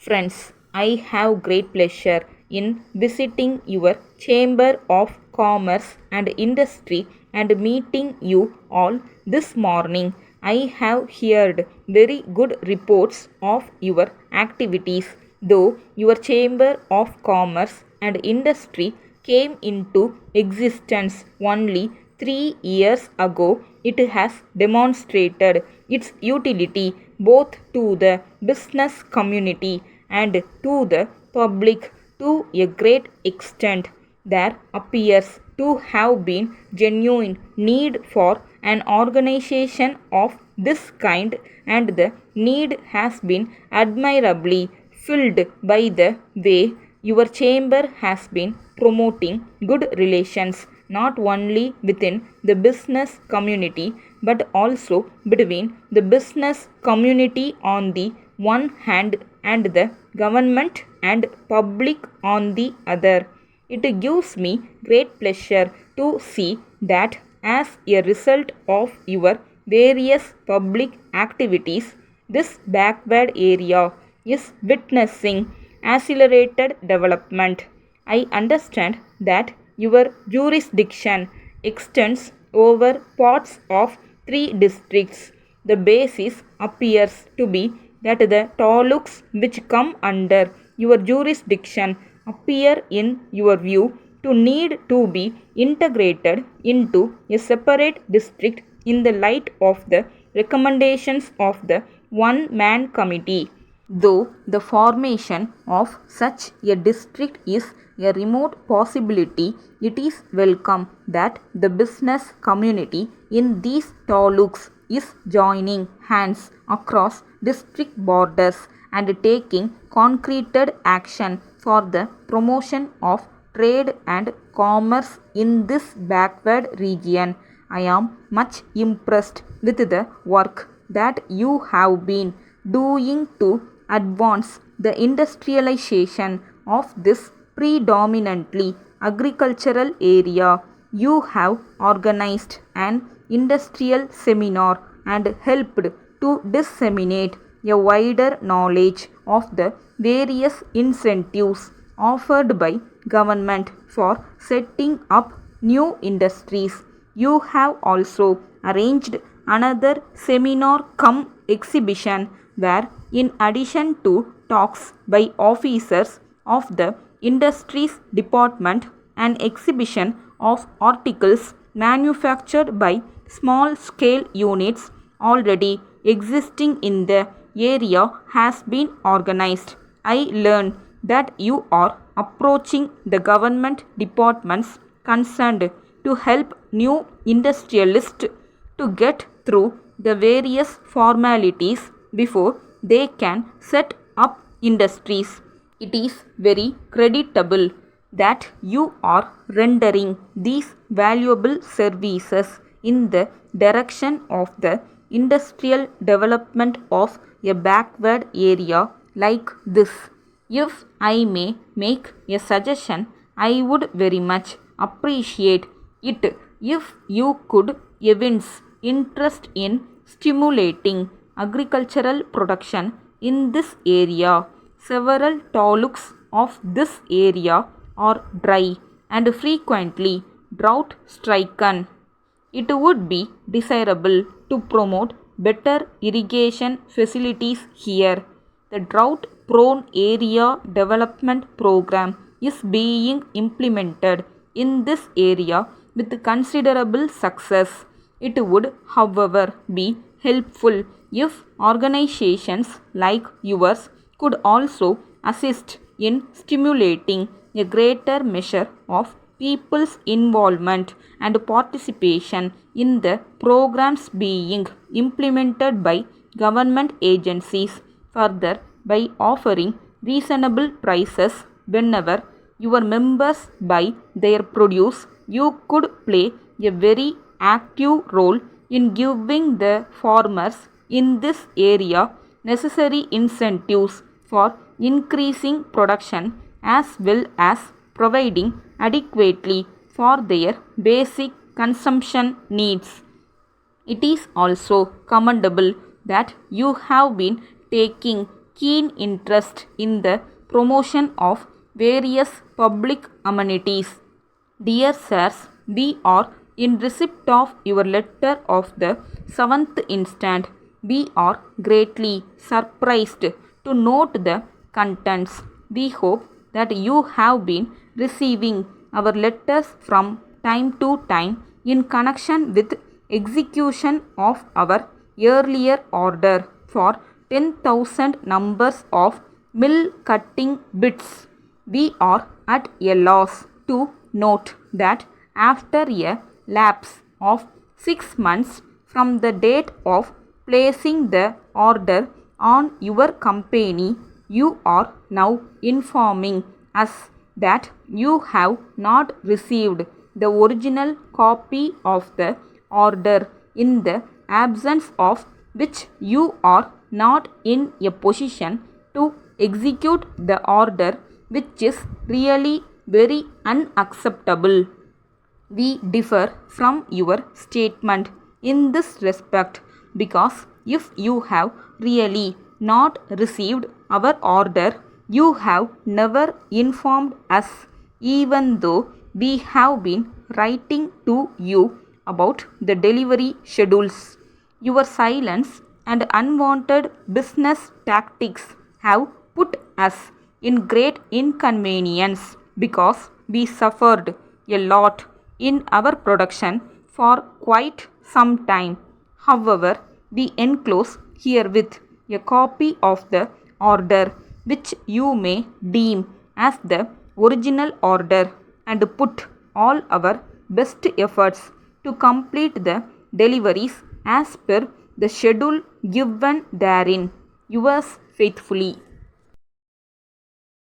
Friends, I have great pleasure in visiting your Chamber of Commerce and Industry and meeting you all this morning. I have heard very good reports of your activities. Though your Chamber of Commerce and Industry came into existence only 3 years ago, it has demonstrated its utility both to the business community and to the public to a great extent. There appears to have been genuine need for an organization of this kind, and the need has been admirably filled by the way your chamber has been promoting good relations not only within the business community but also between the business community on the one hand and the government and public on the other. It gives me great pleasure to see that as a result of your various public activities, this backward area is witnessing accelerated development. I understand that your jurisdiction extends over parts of 3 districts. The basis appears to be that the taluks which come under your jurisdiction appear in your view to need to be integrated into a separate district in the light of the recommendations of the one-man committee. Though the formation of such a district is a remote possibility, it is welcome that the business community in these taluks is joining hands across district borders and taking concreted action for the promotion of trade and commerce in this backward region. I am much impressed with the work that you have been doing to advance the industrialization of this predominantly agricultural area. You have organized an industrial seminar and helped to disseminate a wider knowledge of the various incentives offered by government for setting up new industries. You have also arranged another seminar cum exhibition where, in addition to talks by officers of the industries department, an exhibition of articles manufactured by small scale units already existing in the area has been organized. I learned that you are approaching the government departments concerned to help new industrialists to get through the various formalities before they can set up industries. It is very creditable that you are rendering these valuable services in the direction of the industrial development of a backward area like this. If I may make a suggestion, I would very much appreciate it if you could evince interest in stimulating agricultural production in this area. Several taluks of this area are dry and frequently drought stricken. It would be desirable to promote better irrigation facilities here. The drought prone area development program is being implemented in this area with considerable success. It would, however, be helpful if organizations like yours could also assist in stimulating a greater measure of people's involvement and participation in the programs being implemented by government agencies. Further, by offering reasonable prices whenever your members buy their produce, you could play a very active role in giving the farmers in this area necessary incentives for increasing production as well as providing adequately for their basic consumption needs. It is also commendable that you have been taking keen interest in the promotion of various public amenities. Dear sirs, we are in receipt of your letter of the 7th instant. We are greatly surprised to note the contents. We hope that you have been receiving our letters from time to time in connection with execution of our earlier order for 10,000 numbers of mill cutting bits. We are at a loss to note that after a lapse of 6 months from the date of placing the order on your company, you are now informing us that you have not received the original copy of the order, in the absence of which you are not in a position to execute the order, which is really very unacceptable. We differ from your statement in this respect, because if you have really not received our order, you have never informed us, even though we have been writing to you about the delivery schedules. Your silence and unwanted business tactics have put us in great inconvenience, because we suffered a lot in our production for quite some time. However, we enclose herewith a copy of the order, which you may deem as the original order, and put all our best efforts to complete the deliveries as per the schedule given therein. Yours faithfully.